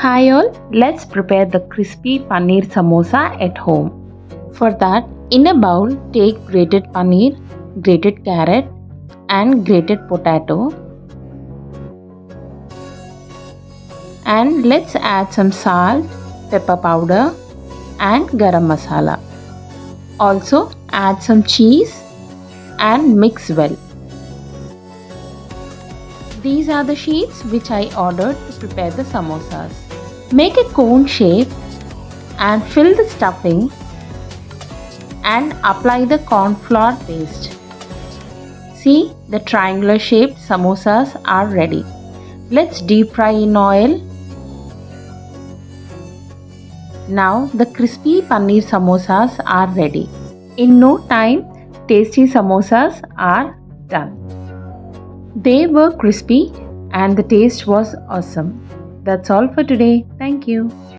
Hi all, let's prepare the crispy paneer samosa at home. For that, in a bowl, take grated paneer, grated carrot and grated potato, and let's add some salt, pepper powder and garam masala. Also add some cheese and mix well. These are the sheets which I ordered to prepare the samosas. Make a cone shape and fill the stuffing and apply the corn flour paste. See, the triangular shaped samosas are ready. Let's deep fry in oil. Now the crispy paneer samosas are ready. In no time, tasty samosas are done. They were crispy and the taste was awesome. That's all for today. Thank you.